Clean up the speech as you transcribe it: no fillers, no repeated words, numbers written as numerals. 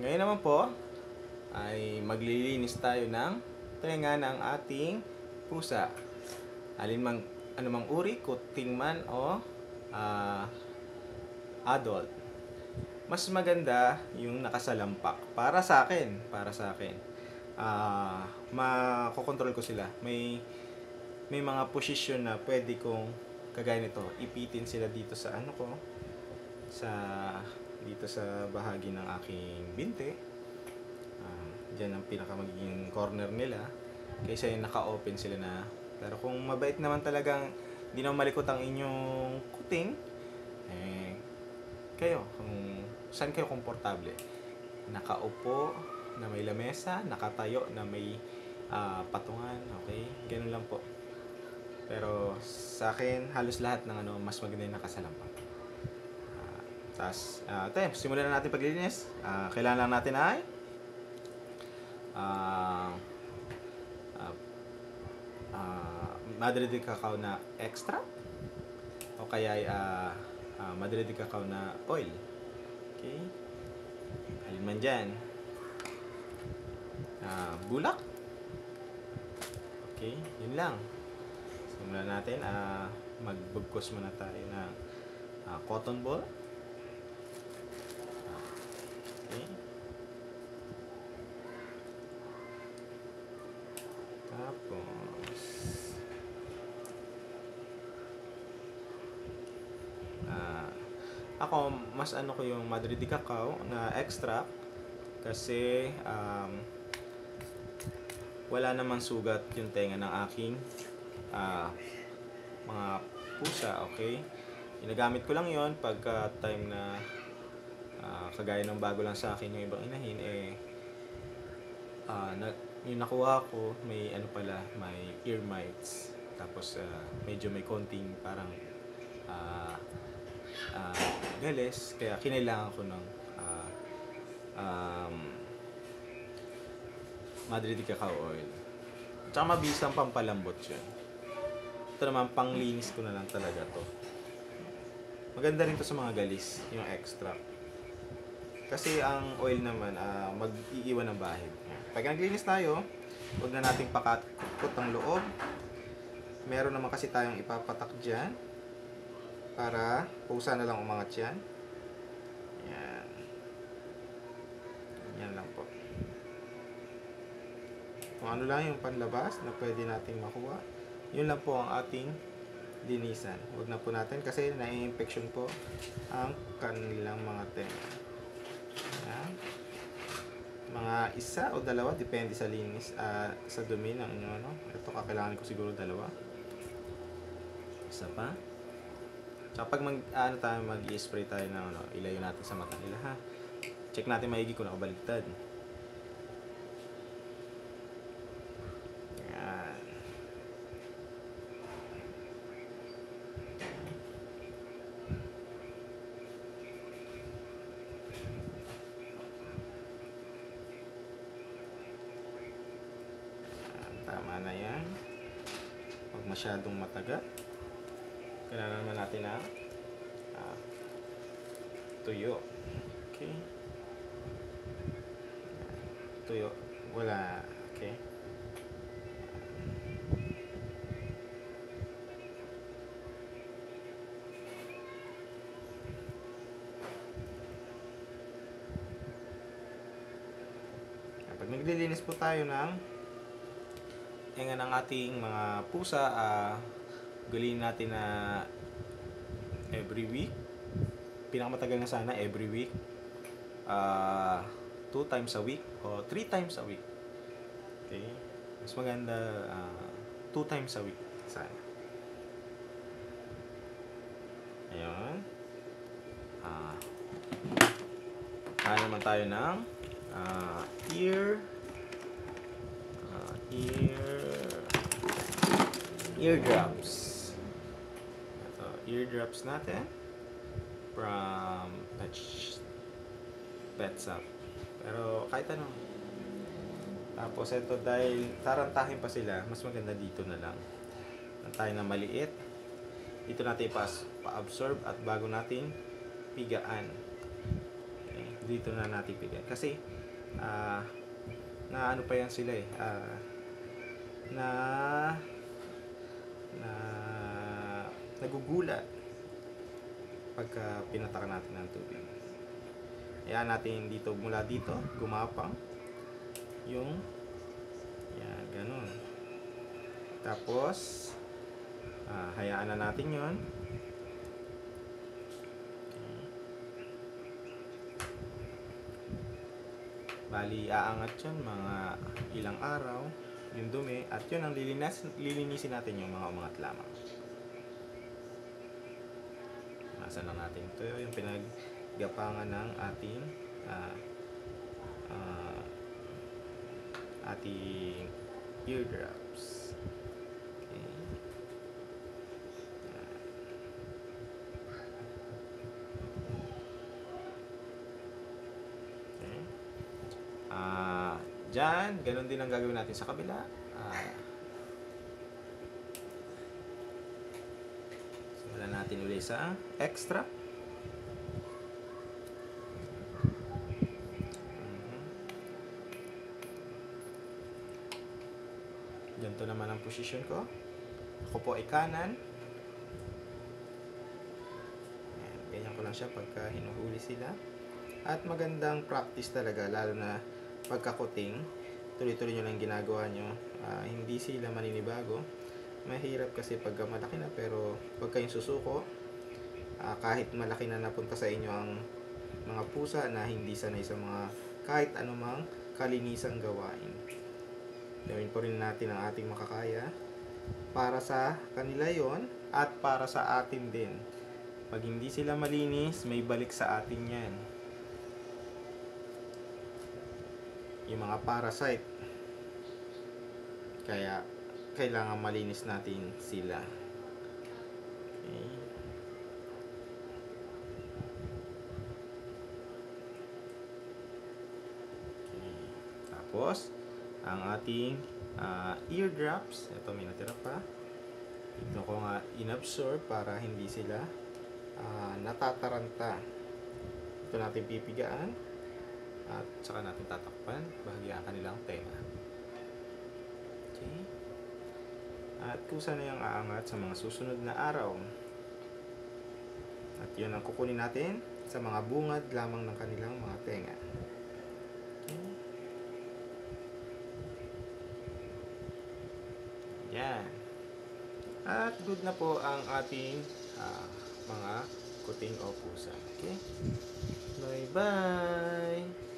Ngayon naman po ay maglilinis tayo ng tenga ng ating pusa. Alinmang anumang uri, kuting man o ah, adult. Mas maganda yung nakasalampak para sa akin. Makokontrol ko sila. May mga posisyon na pwede kong kagaya nito, ipitin sila dito sa ano ko, sa dito sa bahagi ng aking binte. Diyan ang pinaka magiging corner nila kaysa yung naka-open sila na. Pero kung mabait naman talagang hindi naman malikot ang inyong kuting, eh, kayo, kung saan kayo komportable. Nakaupo na may lamesa, nakatayo na may patungan, okay? Ganun lang po. Pero sa akin, halos lahat ng ano, mas maganda yung nakasalampak. Tayo, simulan na natin paglilinis. Kailangan lang natin ay ah, ah, Madre de Cacao na extra o kaya ay Madre de Cacao na oil. Okay? Alin man dyan. Bulak. Okay, yun lang. Simulan natin. Magbugkos muna tayo ng cotton ball. Okay. Tapos ako mas ano ko yung Madre de Cacao na extra kasi wala namang sugat yung tenga ng aking mga pusa, okay? Ginagamit ko lang yon pagka time na kagaya ng bago lang sa akin yung ibang inahin, yung nakuha ko may ano pala, may ear mites. Tapos medyo may konting parang uh, galis, kaya kinailangan ko ng um, Madre de Cacao oil. Tsaka mabisa ang pampalambot yun. Ito naman, panglinis ko na lang talaga to. Maganda rin to sa mga galis, yung extra. Kasi ang oil naman, mag-iiwan ng bahid. Pag naglinis tayo, huwag na nating pakakot ang loob. Meron naman kasi tayong ipapatak dyan para pusa na lang umangat yan. Yan. Yan lang po. Kung ano lang yung panlabas na pwede nating makuha, yun lang po ang ating linisan. Huwag na po natin kasi na-infection po ang kanilang mga tenga. Yan. Mga isa o dalawa, depende sa linis, sa dumi ng inyo. Ano? Ito kakailangan ko siguro dalawa. Isa pa. Tsaka pag mag-i-spray tayo ng ano, ilayo natin sa mata nila, ha. Check natin maigi kung nakabaligtad. Yan. Tama na yan. Huwag masyadong mataga. Kailangan naman natin na tuyo. Okay. Tuyo. Wala. Okay. Pag naglilinis po tayo ng tenga ng ating mga pusa, gawin natin na every week. Pinakamatagal na sana every week. 2 times a week o 3 times a week. Okay? Mas maganda 2 times a week sana. Ayun. Kaya naman tayo ng eardrops. Ito, eardrops natin from Pets Up. Pero kahit ano. Tapos ito, dahil tarantahin pa sila, mas maganda dito na lang. Tayo na maliit. Dito natin pa-absorb at bago natin pigaan. Okay. dito na natin bigyan. Kasi, na ano pa yan sila eh, na na nagugulat pagka pinatakan natin ng tubig. Ayan natin dito, mula dito, gumapang yung, yan, ganun. Tapos, hayaan na natin yon. Bali, aangat yun mga ilang araw, yung dumi, at yun ang lilinisin natin yung mga umangat lamang. Nasa lang natin ito yung pinaggapangan ng ating ating eardrops. Okay. Dyan, ganun din ang gagawin natin sa kabila. Simulan natin ulit sa extra. Ganito naman ang posisyon ko. Ako po ay kanan. Ayan, ganyan ko lang siya pagka hinuhuli sila. At magandang practice talaga, lalo na pagkakuting. Tuloy-tuloy nyo lang ginagawa nyo. Hindi sila maninibago. Mahirap kasi pagka malaki na, pero pagka yung susuko, kahit malaki na napunta sa inyo ang mga pusa na hindi sanay sa mga kahit anumang kalinisang gawain. Gawin po rin natin ang ating makakaya para sa kanila yon at para sa atin din. Pag hindi sila malinis, may balik sa atin yan. Yung mga parasite. Kaya kailangan malinis natin sila. Okay. Tapos ang ating eardrops, ito may natira pa. Ito ko nga inabsorb para hindi sila natataranta. Ito natin pipigaan at saka natin tatakpan bahagi ang kanilang tenga. Okay. At kusa na yung aangat sa mga susunod na araw. At yun ang kukunin natin sa mga bungad lamang ng kanilang mga tenga. Okay. Yan. At good na po ang ating mga kuting o pusa. Okay? Bye-bye!